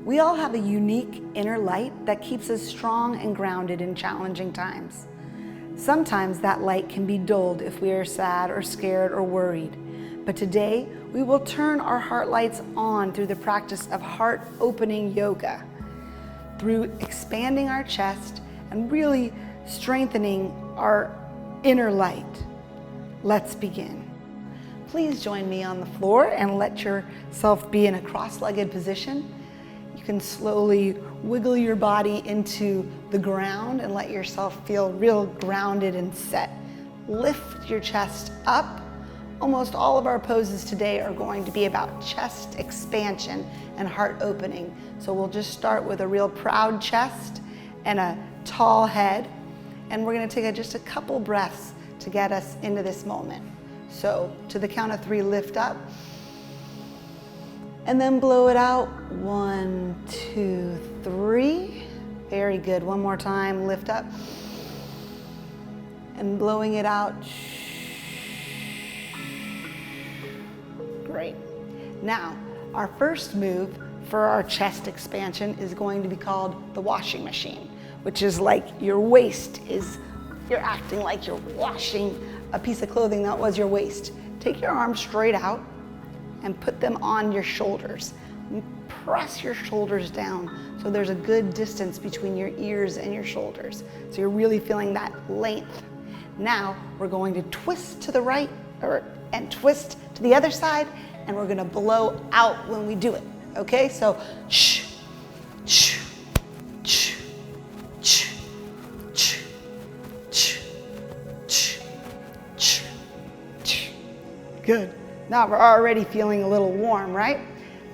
We all have a unique inner light that keeps us strong and grounded in challenging times. Sometimes that light can be dulled if we are sad or scared or worried. But today, we will turn our heart lights on through the practice of heart-opening yoga, through expanding our chest and really strengthening our inner light. Let's begin. Please join me on the floor and let yourself be in a cross-legged position. You can slowly wiggle your body into the ground and let yourself feel real grounded and set. Lift your chest up. Almost all of our poses today are going to be about chest expansion and heart opening. So we'll just start with a real proud chest and a tall head. And we're going to take just a couple breaths to get us into this moment. So to the count of 3, lift up. And then blow it out. 1, 2, 3. Very good. One more time. Lift up. And blowing it out. Great. Now, our first move for our chest expansion is going to be called the washing machine, which is like your waist is, you're acting like you're washing a piece of clothing that was your waist. Take your arms straight out and put them on your shoulders. And press your shoulders down so there's a good distance between your ears and your shoulders. So you're really feeling that length. Now we're going to twist to the right and twist to the other side, and we're gonna blow out when we do it. Okay, so shh, shh, shh, shh, shh, shh, shh, shh, shh. Good. Now we're already feeling a little warm, right?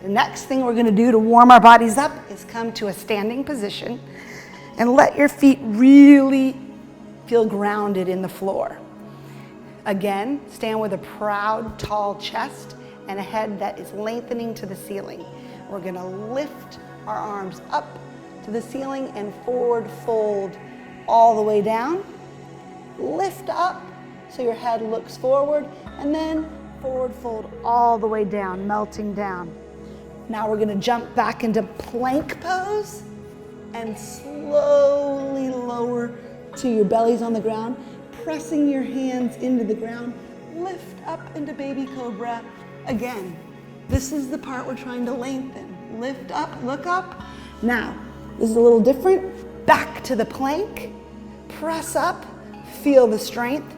The next thing we're gonna do to warm our bodies up is come to a standing position and let your feet really feel grounded in the floor. Again, stand with a proud, tall chest and a head that is lengthening to the ceiling. We're gonna lift our arms up to the ceiling and forward fold all the way down. Lift up so your head looks forward, and then forward fold all the way down, melting down. Now we're gonna jump back into plank pose and slowly lower to your bellies on the ground, pressing your hands into the ground. Lift up into baby cobra. Again, this is the part we're trying to lengthen. Lift up, look up. Now, this is a little different. Back to the plank. Press up, feel the strength.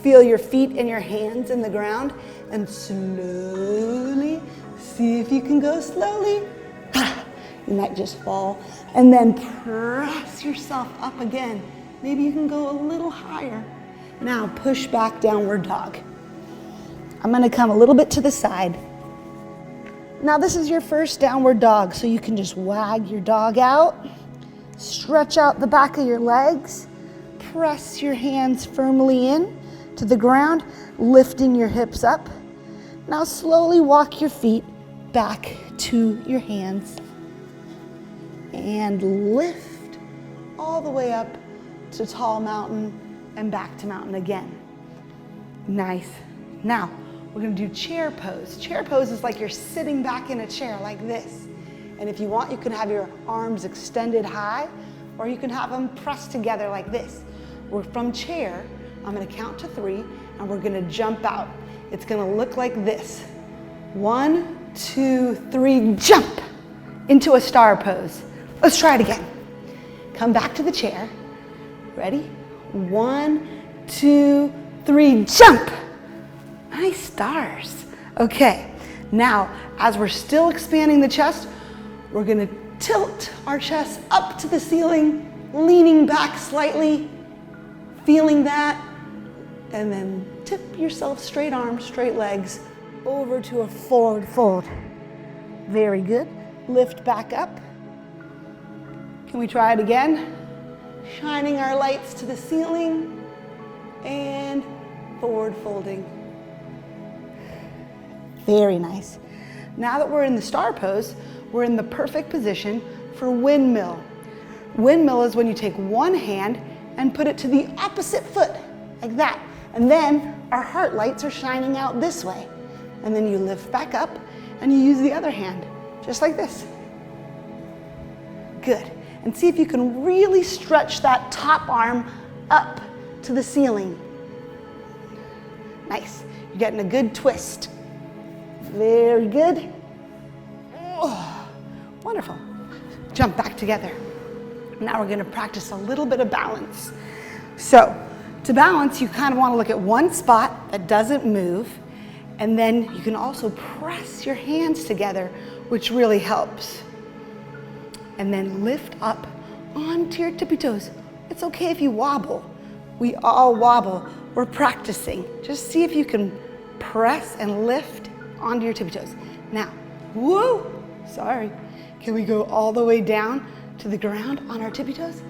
Feel your feet and your hands in the ground, and slowly, see if you can go slowly. You might just fall. And then press yourself up again. Maybe you can go a little higher. Now push back, downward dog. I'm gonna come a little bit to the side. Now this is your first downward dog, so you can just wag your dog out, stretch out the back of your legs, press your hands firmly in to the ground, lifting your hips up. Now slowly walk your feet back to your hands and lift all the way up to tall mountain and back to mountain again. Nice. Now, we're gonna do chair pose. Chair pose is like you're sitting back in a chair like this. And if you want, you can have your arms extended high, or you can have them pressed together like this. We're from chair, I'm gonna count to 3, and we're gonna jump out. It's gonna look like this. 1, 2, 3, jump into a star pose. Let's try it again. Come back to the chair. Ready? 1, 2, 3, jump. Nice stars. Okay, now as we're still expanding the chest, we're gonna tilt our chest up to the ceiling, leaning back slightly, feeling that, and then tip yourself, straight arms, straight legs, over to a forward fold. Very good. Lift back up. Can we try it again? Shining our lights to the ceiling and forward folding. Very nice. Now that we're in the star pose, we're in the perfect position for windmill. Windmill is when you take one hand and put it to the opposite foot, like that. And then our heart lights are shining out this way. And then you lift back up and you use the other hand, just like this. Good. And see if you can really stretch that top arm up to the ceiling. Nice. You're getting a good twist. Very good. Oh, wonderful. Jump back together. Now we're going to practice a little bit of balance. So to balance, you kind of want to look at one spot that doesn't move, and then you can also press your hands together, which really helps. And then lift up onto your tippy toes. It's okay if you wobble. We all wobble. We're practicing. Just see if you can press and lift onto your tippy toes. Now, whoa, sorry. Can we go all the way down to the ground on our tippy toes?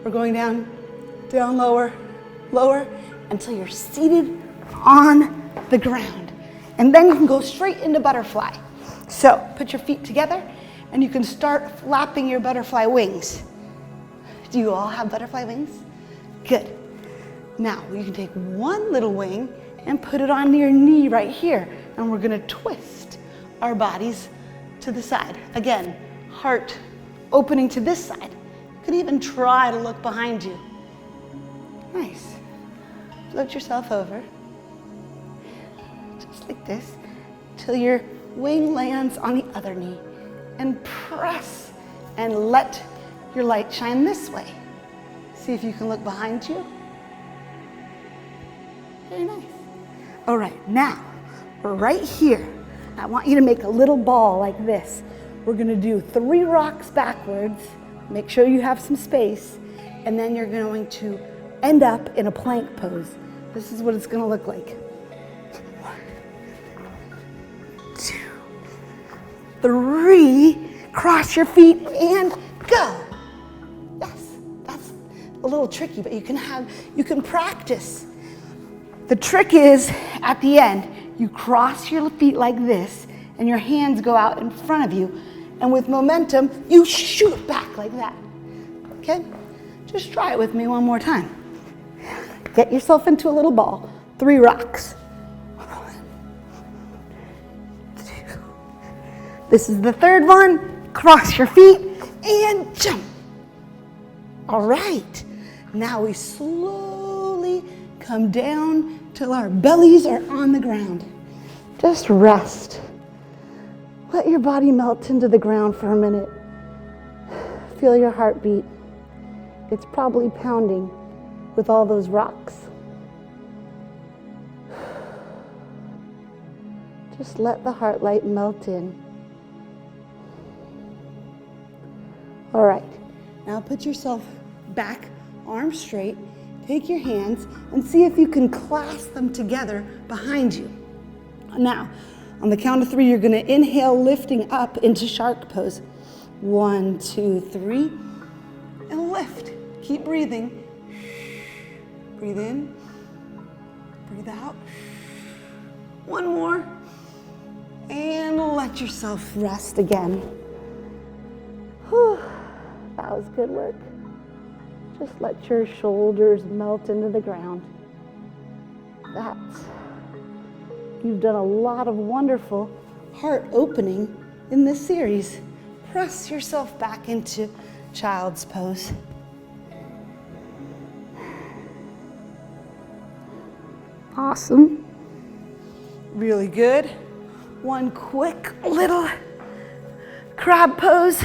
We're going down, down, lower, lower, until you're seated on the ground. And then you can go straight into butterfly. So put your feet together and you can start flapping your butterfly wings. Do you all have butterfly wings? Good. Now you can take one little wing and put it on your knee right here. And we're gonna twist our bodies to the side. Again, heart opening to this side. You can even try to look behind you. Nice. Float yourself over, just like this, till your wing lands on the other knee. And press and let your light shine this way. See if you can look behind you. Very nice. All right, now we're right here. I want you to make a little ball like this. We're gonna do 3 rocks backwards. Make sure you have some space. And then you're going to end up in a plank pose. This is what it's gonna look like. 1, 2, 3. Cross your feet and go. Yes, that's a little tricky, but you can practice. The trick is at the end, you cross your feet like this and your hands go out in front of you. And with momentum, you shoot back like that. Okay? Just try it with me one more time. Get yourself into a little ball. 3 rocks. 1, 2. This is the 3rd one. Cross your feet and jump. All right. Now we slowly come down till our bellies are on the ground. Just rest. Let your body melt into the ground for a minute. Feel your heartbeat. It's probably pounding with all those rocks. Just let the heart light melt in. All right, now put yourself back, arms straight, take your hands and see if you can clasp them together behind you. Now, on the count of 3, you're gonna inhale, lifting up into shark pose. 1, 2, 3, and lift. Keep breathing. Breathe in, breathe out. 1 more, and let yourself rest again. Whew. That was good work. Just let your shoulders melt into the ground. You've done a lot of wonderful heart opening in this series. Press yourself back into child's pose. Awesome. Really good. One quick little crab pose.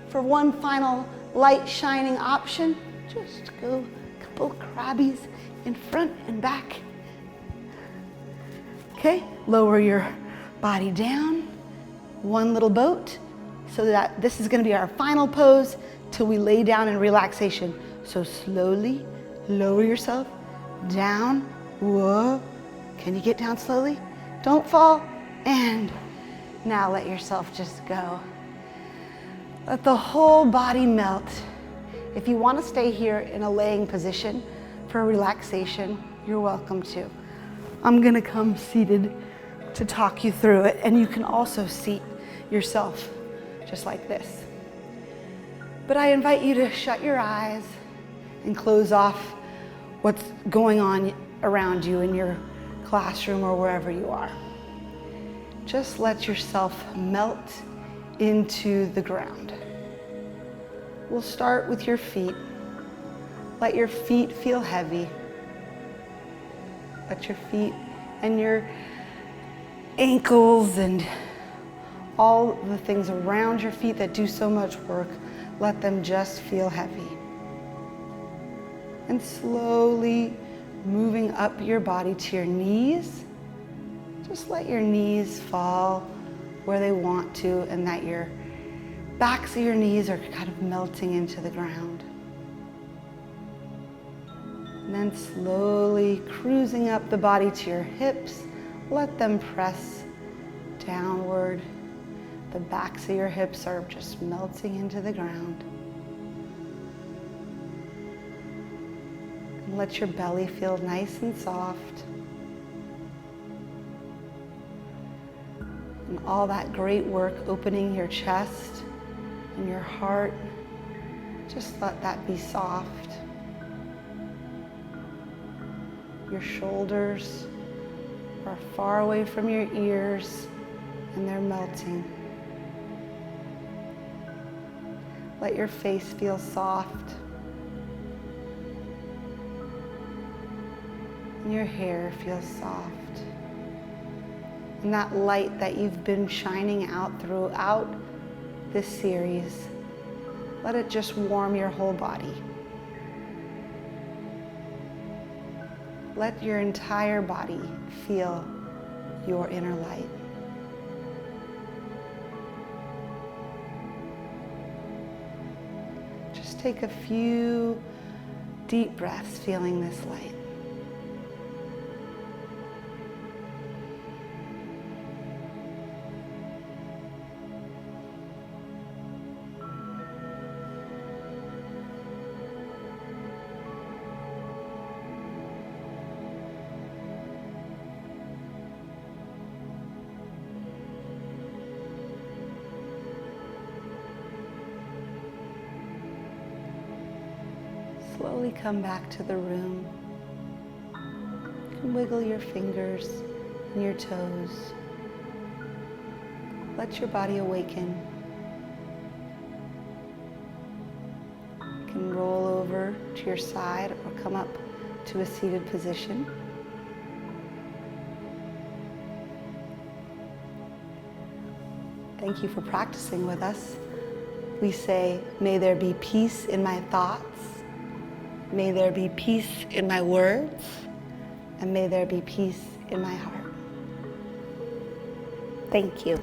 For one final light shining option, just go a couple crabbies in front and back. Okay, lower your body down, one little boat, so that this is gonna be our final pose till we lay down in relaxation. So slowly lower yourself down. Whoa, can you get down slowly? Don't fall, and now let yourself just go. Let the whole body melt. If you want to stay here in a laying position for relaxation, you're welcome to. I'm going to come seated to talk you through it, and you can also seat yourself just like this. But I invite you to shut your eyes and close off what's going on around you in your classroom or wherever you are. Just let yourself melt into the ground. We'll start with your feet. Let your feet feel heavy. Let your feet and your ankles and all the things around your feet that do so much work, let them just feel heavy. And slowly moving up your body to your knees. Just let your knees fall where they want to, and that your backs of your knees are kind of melting into the ground. And then slowly cruising up the body to your hips, let them press downward. The backs of your hips are just melting into the ground. And let your belly feel nice and soft. And all that great work opening your chest and your heart, just let that be soft. Your shoulders are far away from your ears and they're melting. Let your face feel soft. And your hair feels soft. And that light that you've been shining out throughout this series, let it just warm your whole body. Let your entire body feel your inner light. Just take a few deep breaths feeling this light. Slowly come back to the room. You can wiggle your fingers and your toes. Let your body awaken. You can roll over to your side or come up to a seated position. Thank you for practicing with us. We say, may there be peace in my thoughts. May there be peace in my words, and may there be peace in my heart. Thank you.